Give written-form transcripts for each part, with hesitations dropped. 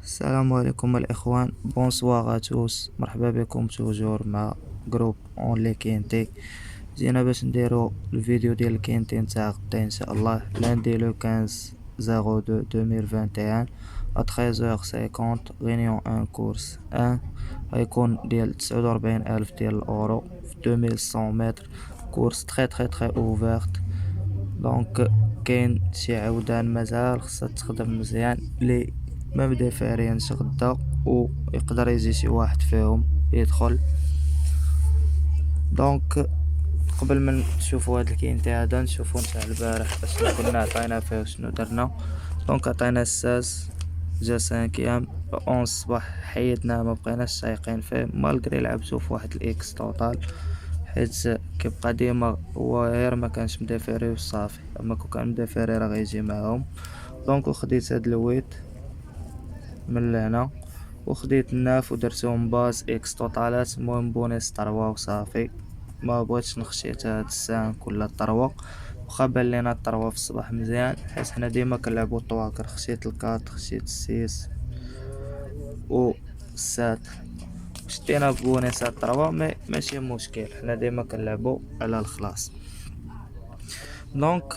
السلام عليكم الإخوان، بونسوار توس، مرحبا بكم توجور مع جروب اون كينتي. جينا باش نديرو الفيديو ديال الكينتي نتاع غدا ان شاء الله لاندي لو 15/02 2021 ا 13h50. غينيون ان كورس ان غيكون ديال 49,000 ديال الأورو في 2100 متر. كورس تخي اوفرت. دونك كاين شي عودان مازال خصها تخدم مزيان لي ما بدا فاريانش غدا، و يقدر يجي شي واحد فيهم يدخل. دونك قبل ما نشوفوا هاد الكينتي هذا نشوفوا نتاع البارح اشنو كنا عطينا فيه وشنو درنا. دونك عطينا الساس جا 5 11 الصباح، حيدناه ما بقيناش سايقين فيه مالغري لعبتو في واحد الاكس توتال، حيت كيبقى ديما هو غير ما كانش مدافري وصافي، اما كون كان مدافري راه غيجي معاهم. دونك خديت هاد الويت من لهنا وخديت الناف ودرتهم باز اكس توتالات، المهم بونيس طروا وصافي. ما بغيتش نخشي حتى هاد السانك ولا الطروا، واخا بان لينا الطروا في الصباح مزيان حيت حنا ديما كنلعبو الطواكر. خشيت الكات، خشيت السيس و السات، شدينا بونيسات الطروا ماشي مشكل، حنا ديما كنلعبو على الخلاص. دونك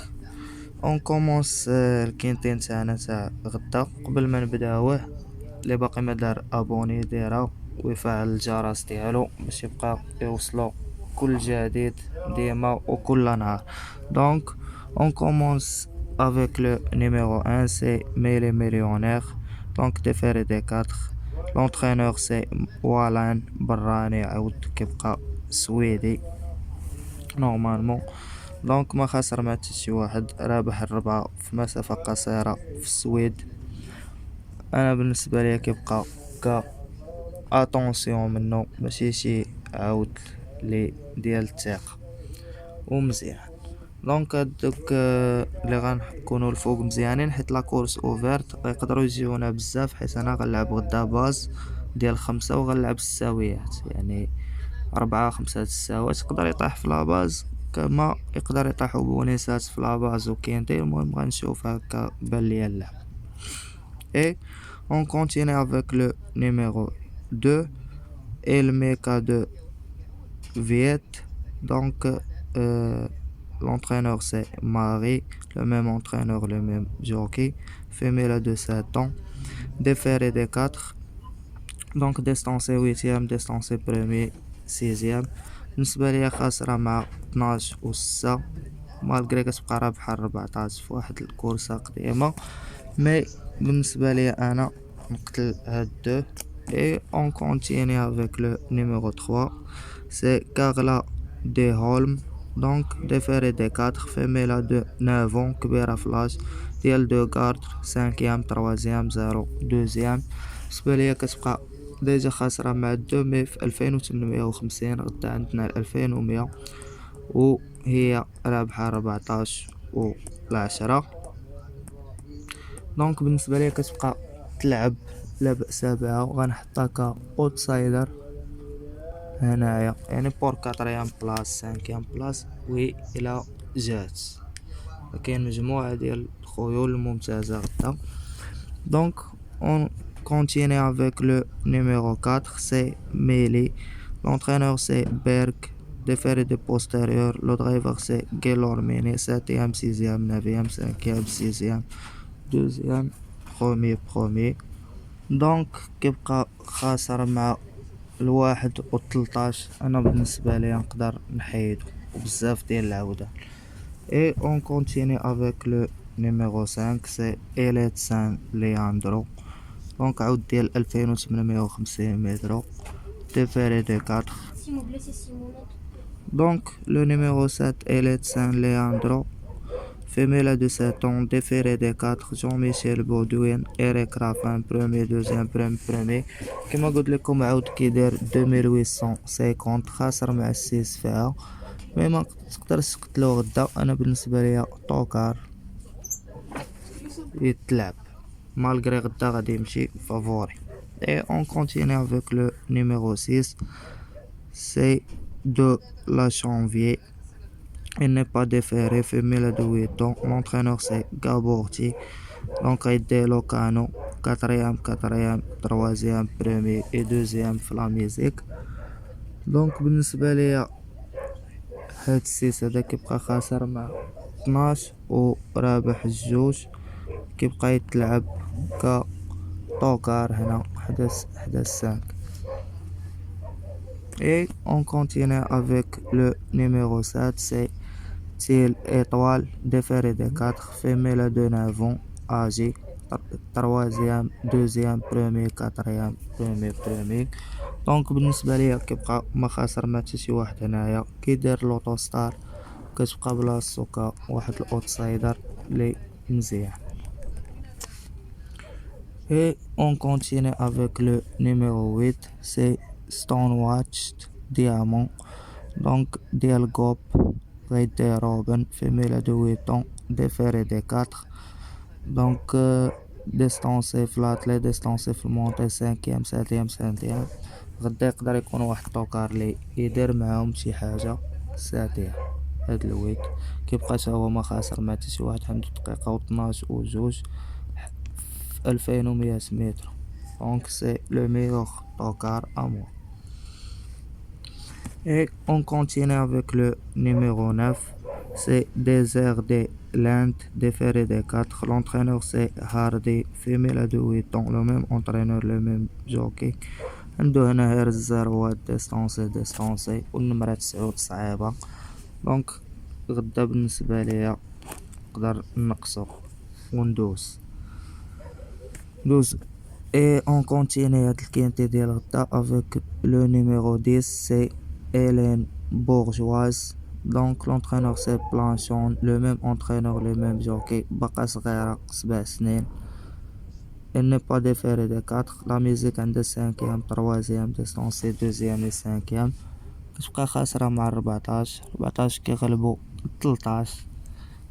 اون كومونس الكينتين تاعنا تاع غدا. قبل ما نبداوه اللي باقي ما دار ابوني يديرها ويفعل الجرس ديالو باش يبقى يوصلو كل جديد ديما وكل نهار. دونك on commence avec le numéro 1, c'est Mele Millionnaire. Donc déféré des 4. L'entraîneur c'est Walan Barrani عاود كيبقى سويدي نورمالمون. دونك ما خسر مع حتى شي واحد، رابح الربعة في مسافة قصيرة في السويد. انا بالنسبة لي كيبقى ك اتونسيون منو، ماشي شي عاود لي ديال الثقة ومزيان. دونك هادوك اللي غنكونوا الفوق مزيانين حيت لا كورس اوفرت غيقدروا يجيونا بزاف، حيت انا غنلعب غدا باز ديال 5 وغنلعب الساويات، يعني 4 5 الساوات يقدر يطيح في لاباز كما يقدر يطيحوا بونيسات في لاباز وكينتي. المهم غنشوف هكا بان ليا اللعب. Et on continue avec le numéro 2 et le mecha de Viet. Donc l'entraîneur c'est Marie, le même entraîneur, le même jockey. Femelle de 7 ans. Déféré des 4. Donc distancé 8e, distancé premier 6e. بالنسبة ليا خاسرة مع 12 و 6 مالغري كتبقى رابحة 14 في واحد الكورسة قديمة. مي بالنسبة ليا انا نقتل هاد دو. Et on continue avec le numéro 3, c'est Carla De Holm. Donc déféré des 4, femelle de 9 ans, كبيرة فلاش ديال 2 garde 5e 3e 0 2e. بالنسبة ليا كتبقى ديجا خاسرة مع دو مي في 2850. غدا عندنا 2100 وهي رابحة 14 و 10. دونك بالنسبة ليا كتبقى تلعب لا بأس بها، وغنحطها كاوتسايدر هنايا، يعني بور 4 بلاص 5 بلاص وي الى جات. كاين مجموعة ديال الخيول الممتازة غدا. دونك on continue avec le numéro 4, c'est Meli. L'entraîneur c'est Berg. Déféré de postérieur, le driver c'est Gelormini. 7e 6e 9e 5e 6e 2e premier. دونك كيبقى خاسر مع الواحد و 13. انا بالنسبة لي نقدر نحيدو وبزاف ديال العودة. Et on continue avec le numéro 5, c'est Elite Saint Leandro. دونك عود ديال 2850 متر. Déféré de 4. Donc le numéro 7, Elite Saint Leandro. Femelle de 7 ans, déféré des 4, Jean-Michel Baudouin, Eric Raffin, premier, deuxième, premier. كما قلت لكم عاود كيدير 2850، خاسر مع السيس فيها، مي ما تقدرش تقتلو غدا. انا بالنسبة ليا طوكار يتلعب مالغري غدا غادي يمشي فافوري. Et on continue avec le numéro 6, c'est de la Janvier. Il n'est pas déféré, femelle de 8 ans. L'entraîneur c'est Gaborti. دونك غيديرلو كانو كاتريام تروازيام برومي اي دوزيام في لا ميوزيك. دونك بالنسبة ليا هاد السيس هدا كيبقى خاسر مع 12 و رابح الجوج، كيبقى يتلعب كطوكار هنا حدا 5. Et on continue avec le numéro 7, c'est Til étoile, déféré des 4, femelle de 9 ans, âgé, troisième, deuxième, premier, quatrième, premier. دونك بالنسبة ليا كيبقى ما خاسر مع حتى شي واحد هنايا، كيدير لوطو ستار كتبقى بلاصتو كواحد الاوتسايدر لي مزيان. Et on continue avec le numéro 8, c'est Stonewatched Diamond. Donc, Dial Gop, Red Robin, femelle de 8 ans, déféré des 4. Donc, distancé flat, les distancé في المونتي 5e 7e. غدا يقدر يكون واحد الطوكار لي يدير معاهم شي حاجة 7. هاد الويت كيبقى تا هو ما خاسر مع حتى شي واحد، عنده دقيقة و 12 و 2 في 2100 متر. Donc c'est le meilleur tocard à moi. Et on continue avec le numéro 9, c'est Désert de l'Inde, déféré des 4. L'entraîneur c'est Hardy, femelle de 8 ans, le même entraîneur, le même jockey. عنده هنا غير الزروات ديستانسي والنمرة 9 صعيبة. دونك غدا بالنسبة ليا نقدر نقصو وندوز. Et on continue هاد الكينتي ديال غدا avec le numéro 10, c'est Hélène Bourgeoise. Donc l'entraîneur c'est Planchon, le même entraîneur, le même jockey, باقا صغيرة 7 سنين. Elle n'est pas déférée des 4. La musique عندها 5e 3e distancé 2e et 5e. كتبقى خاسرة مع 14 كيغلبو 13.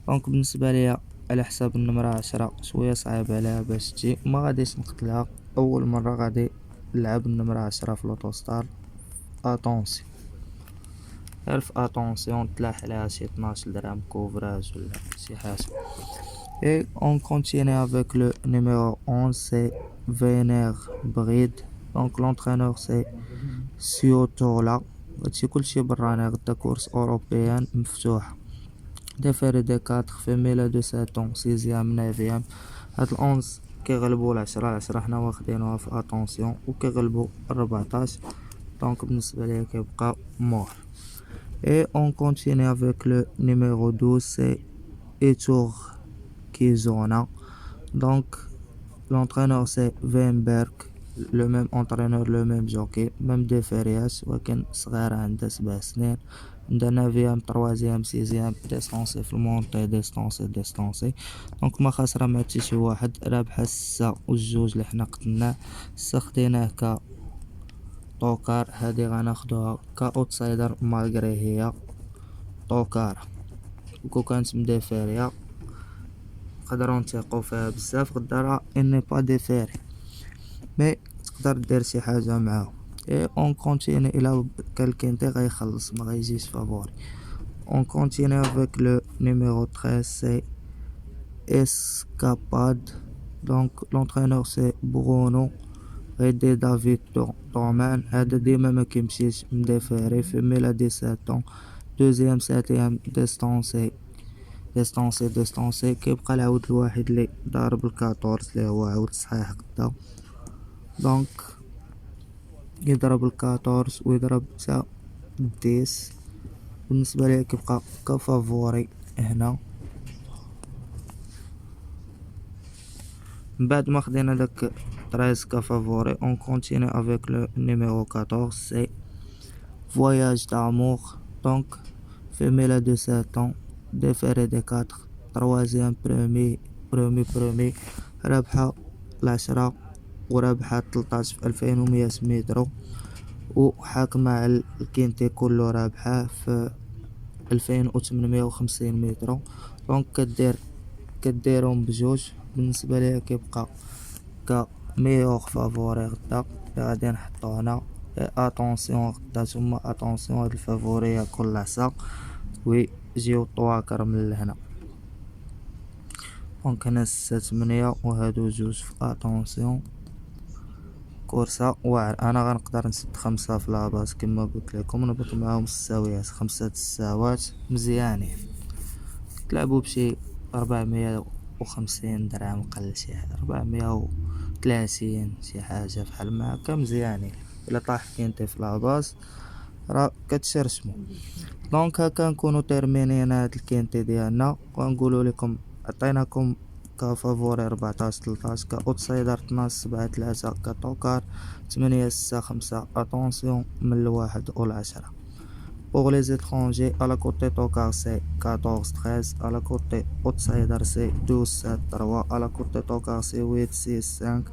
دونك بالنسبة ليا على حساب النمرة 10 شوية صعيب عليها باش تجي، ما غاديش نقتلها اول مرة، غادي نلعب النمرة 10 في لوطوستار. اتونسيون غير في اتونسيون تلاح عليها شي 12 درهم كوفراج ولا شي حاجة. Et on continue avec le numéro 11, c'est Vénère Bride. Donc l'entraîneur c'est Siotola. هادشي كلشي براني، غدا كورس اوروبيان مفتوح. déféré des 4, femelle de 7 ans 6e 9e. هاد الأونز كيغلبو العشرة حنا واخدينوها في اتونسيون وكيغلبو 14. دونك بالنسبة ليا كيبقى مور. Et on continue avec le numéro 12, c'est Etour Kizona. Donc l'entraîneur c'est Weinberg, le même entraîneur, le même jockey, même déférيات ولكن صغيرة عندها 7 سنين. عندها 9e 3e 6e ديستانسي في المونتي ديستانسي. دونك ما خاسرة مع حتى شي واحد، رابحة 6 و 2 اللي حنا قتلناه. 6 خديناه ك طوكار، هادي غناخدوها كاوتسايدر مالغري هي طوكارة، وكو كانت مديفيريا نقدرو نثيقو فيها بزاف. غدا راه اني با ديفيري مي تقدر دير شي حاجة معاهم. اي اون كونتيني الى كالكينتي غيخلص ما غيجيش فافوري. اون كونتيني افيك لو نيميرو 13، سي اسكاباد. دونك لونترينور سي برونو غيدي دافيد دومان. هذا ديما ما كيمشيش مدافاري، فيميلا 17 دوزيام 7ème ديستانسي. كيبقى العود الواحد اللي ضارب ال14 اللي هو عود صحيح غدا. دونك يضرب ال14 ويضرب حتى 10. بالنسبة ليا كيبقى كفافوري هنا. من بعد ما خدينا داك 13 كفافوري، اون كونتيني افيك لو نيميرو 14، سي فواياج دامور. دونك فيميلا دو 7 ans déféré des 4 troisième premier رابحة 10 ورابحة 13 في 2100 متر، وحاكمة على الكينتي كله رابحة في 2850 متر. دونك كديرهم بجوج. بالنسبة ليا كيبقى كميور فافوري غدا غادي نحطو هنا. اتونسيون غدا تما اتونسيون هاد الفافوري ياكل العصا ويجيو طواكر من لهنا. دونك هنا 6 8 وهادو جوج في اتونسيون كورسة واعر. انا غنقدر نسد 5 في لاباز كما قلت لكم، نهبط معاهم الساويات 5 الساوات مزيانين. تلعبوا بشي 450 درهم قل شي حاجة 430 شي حاجة فحال ما هكا مزيانين. الا طاح كينتي في لاباز راه كتشرشمو. دونك هكا نكونو تيرمينينا هاد الكينتي ديالنا، ونقولو لكم عطيناكم كفافوري 14 13 كاوتسايدر 12 7 3 كطوكار 8 6 5 اتونسيون من الواحد والعشرة. Pour les étrangers, à la côté Tokar c'est 14 13, à la côté Outsider c'est 12 7 3, à la côté Tokar c'est 8 6 5.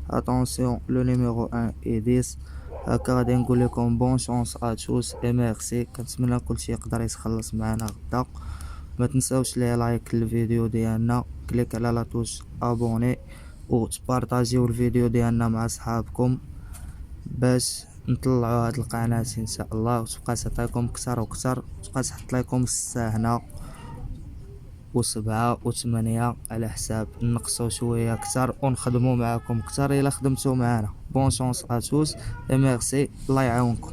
Attention, le numéro 1 et 10. هكا غادي نقول لكم بون شونس ا توس اي ميرسي. كنتمنى كلشي يقدر يتخلص معنا غدا. ما تنساوش لي لايك للفيديو ديالنا، كليك على لا توش ابوني وتبارطاجيو الفيديو ديالنا مع صحابكم باش نطلعوا هاد القناة ان شاء الله، وتبقى تعطيكم كتر وكتر، تبقى تحط لكم 6 هنا و7 و8 على حساب نقصوا شويه كتر ونخدموا معاكم كتر الا خدمتوا معانا. بون شونس ا توس اي ميرسي، الله يعاونكم.